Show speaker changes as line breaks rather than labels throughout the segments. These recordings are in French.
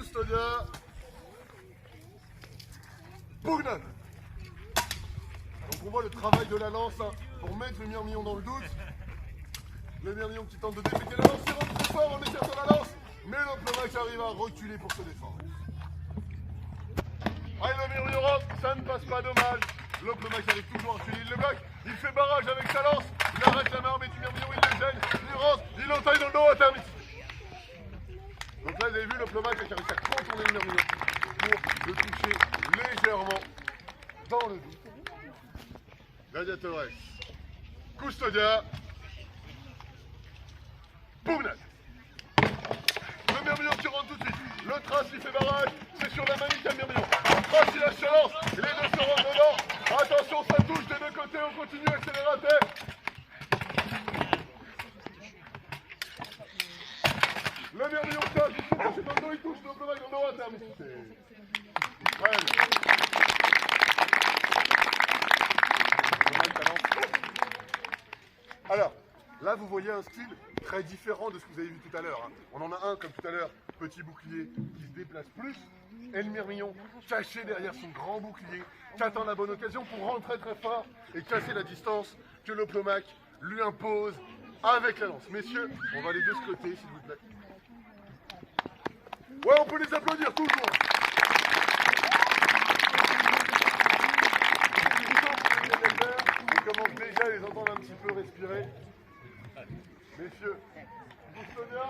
Custodia. Bogdan. Donc on voit le travail de la lance hein, pour mettre le Mirmillon dans le doute. Le Mirmillon qui tente de dépiquer la lance, il rentre très fort en écartant la lance. Mais l'Oplomac arrive à reculer pour se défendre. Allez, le Mirmillon rentre, ça ne passe pas dommage. L'Oplomac arrive toujours à reculer, il le bloque. Il fait barrage avec sa lance. Il arrête la main armée du Mirmillon, il le gêne. Il rentre, il l'entaille dans le dos à terme. Donc là, vous avez vu, l'Oplomac qui a réussi à contourner le Mirmillon pour le toucher légèrement dans le dos. Gladiatores. Custodia. Bogdan. Le Mirmillon qui rentre tout de suite. Le trace qui fait barrage. C'est sur la manique à Mirmillon. Le trace il lâche sa lance. Les deux se rentrent dedans. Attention, ça touche des deux côtés. On continue à accélérer. Le Mirmillon cache. Il se touche dans le dos. Il touche le Oplomac dans le dos à terme. Très bien. Alors, là vous voyez un style très différent de ce que vous avez vu tout à l'heure. Hein. On en a un comme tout à l'heure, petit bouclier qui se déplace plus, et le Mirmillon caché derrière son grand bouclier, qui attend la bonne occasion pour rentrer très fort et casser la distance que l'Oplomac lui impose avec la lance. Messieurs, on va aller de ce côté s'il vous plaît. Ouais, on peut les applaudir toujours. On commence déjà à les entendre un petit peu respirer. Messieurs, Custodia,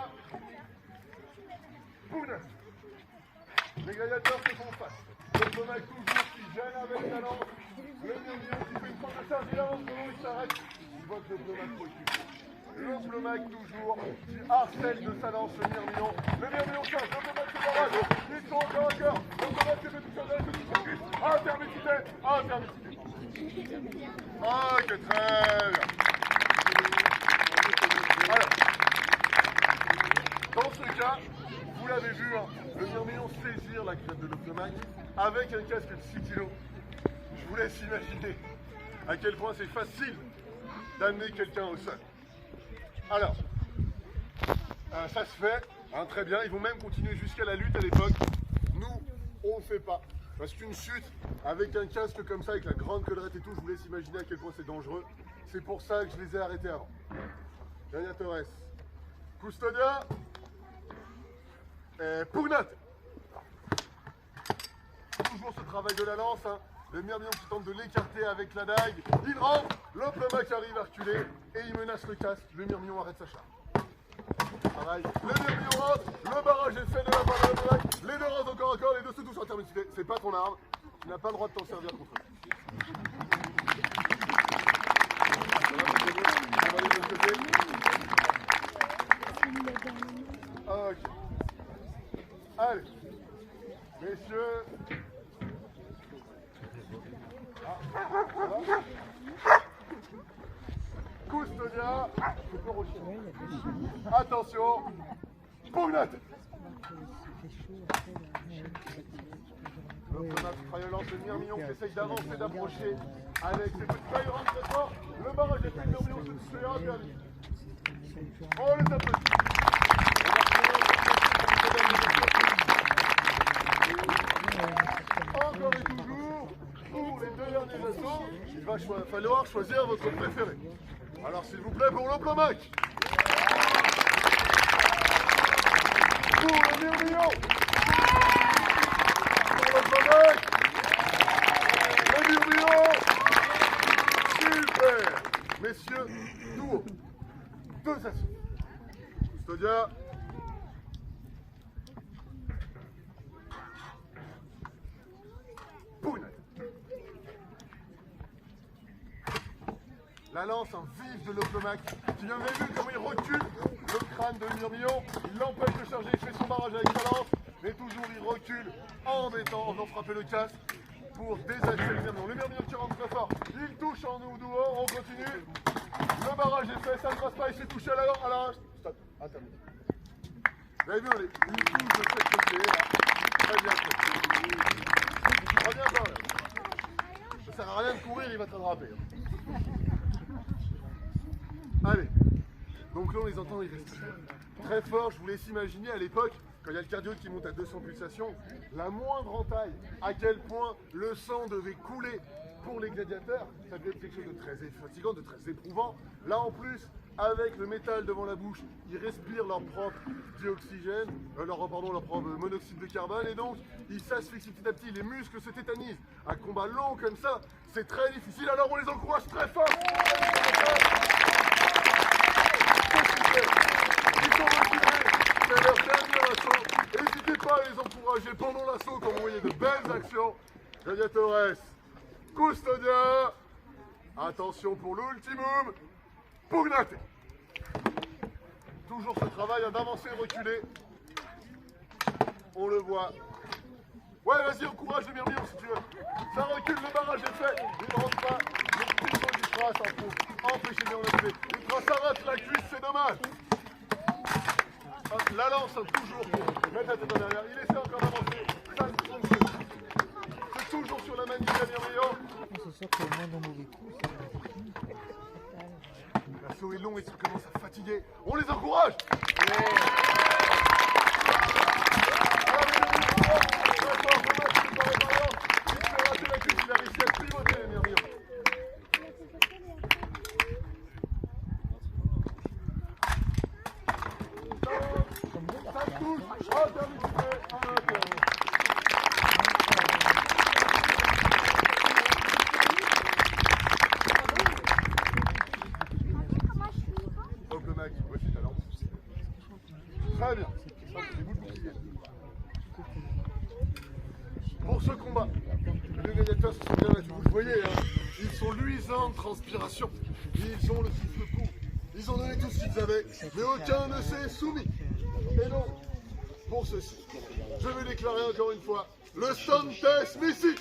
Bogdan. Les gladiateurs se font face. L'Oplomac toujours qui gêne avec la lance. Le Mirmillon qui fait une forme de charge, il avance, il s'arrête. Il voit que l'Oplomac recule. L'Oplomac toujours qui harcèle de sa lance le Mirmillon. Le Mirmillon cache, l'Oplomac se barrage. Ils sont encore à cœur. L'Oplomac se fait tout seul avec le focus. Intermittité, intermittité. Ok, très bien. Alors, dans ce cas, vous l'avez vu, hein, le Mirmillon saisir la crête de l'Oplomac avec un casque de 6 kg. Je vous laisse imaginer à quel point c'est facile d'amener quelqu'un au sol. Alors, ça se fait, hein, très bien. Ils vont même continuer jusqu'à la lutte à l'époque. Nous, on ne fait pas. Parce qu'une chute avec un casque comme ça, avec la grande collerette et tout, je vous laisse imaginer à quel point c'est dangereux. C'est pour ça que je les ai arrêtés avant. Gladiatores. Custodia. Et Bogdan. Toujours ce travail de la lance. Hein. Le Mirmillon qui tente de l'écarter avec la dague. Il rentre. L'Oplomac arrive à reculer. Et il menace le casque. Le Mirmillon arrête sa charge. Pareil. Le Mirmillon rentre. Le barrage est fait de la part de l'Oplomac. Les deux rentrent encore à corps. Les deux se touchent en intermittité. C'est pas ton arme. Tu n'as pas le droit de t'en servir contre eux. Ok. Allez. Messieurs. Custodia. Attention. Bogdan. L'Oplomac lance le Mirmillon qui essaye d'avancer, d'approcher avec ses petites pailles, rentre très fort. Le barrage est fait, le Mirmillon se touche interdit. On les applaudit. Encore et toujours, pour les deux derniers assauts, il va falloir choisir votre préféré. Alors s'il vous plaît, pour l'Oplomac. Pour le Mirmillon. Pour l'Oplomac. Le Mirmillon. Super. Messieurs, tour. Deux assauts. Custodia. Bogdan. La lance en vif de l'Oplomac, qui vient, vous avez vu comment il recule le crâne de Mirmillon, il l'empêche de charger, il fait son barrage avec sa lance, mais toujours il recule en faisant frapper le casque pour désaxer le Mirmillon. Le Mirmillon qui rentre très fort, il touche en nous dehors, on continue, le barrage est fait, ça ne passe pas, il s'est touché à la stop, attendez. Vous avez vu, il touche de cette côté, là, très bien fait. Reviens par là. Ça sert à rien de courir, il va t'attraper. Allez, donc là on les entend, ils restent très forts. Je vous laisse imaginer à l'époque, quand il y a le cardiologue qui monte à 200 pulsations, la moindre entaille, à quel point le sang devait couler pour les gladiateurs, ça devait être quelque chose de très fatigant, de très éprouvant. Là en plus, avec le métal devant la bouche, ils respirent leur propre dioxygène, leur propre monoxyde de carbone, et donc ils s'asphyxient petit à petit, les muscles se tétanisent. Un combat long comme ça, c'est très difficile, alors on les encourage très fort. Ils sont reculés, c'est leur dernier assaut. N'hésitez pas à les encourager pendant l'assaut, comme vous voyez de belles actions. Gladiatores, Custodia, attention pour l'ultimum, pugnate. Toujours ce travail d'avancer et reculer. On le voit. Ouais, vas-y, encourage le Mirmillon si tu veux. Ça recule, le barrage est fait. Il ne rentre pas. Le petit saut du trace en faut empêcher bien l'enlever. Le trace arrache la cuisse, c'est dommage. Hop, la lance toujours pour mettre la tête en arrière. Il essaie encore d'avancer. Ça ne fonctionne pas. C'est toujours sur la manip de Mirmillon.
On se sort pour le moins d'un mauvais coup.
L'assaut est long et ils commencent à fatiguer. On les encourage. Il a réussi à pivoter les Mirmillons. Ça touche. Oh, terminé. Hop le mag, voici ta lance. Très bien. Les bouts de bouclier. Pour ce combat, les gladiateurs se sont bien battus. Vous le voyez, hein, ils sont luisants de transpiration. Ils ont le souffle court. Ils ont donné tout ce qu'ils avaient, mais aucun ne s'est soumis. Et donc, pour ceci, je vais déclarer encore une fois le Santes Missy.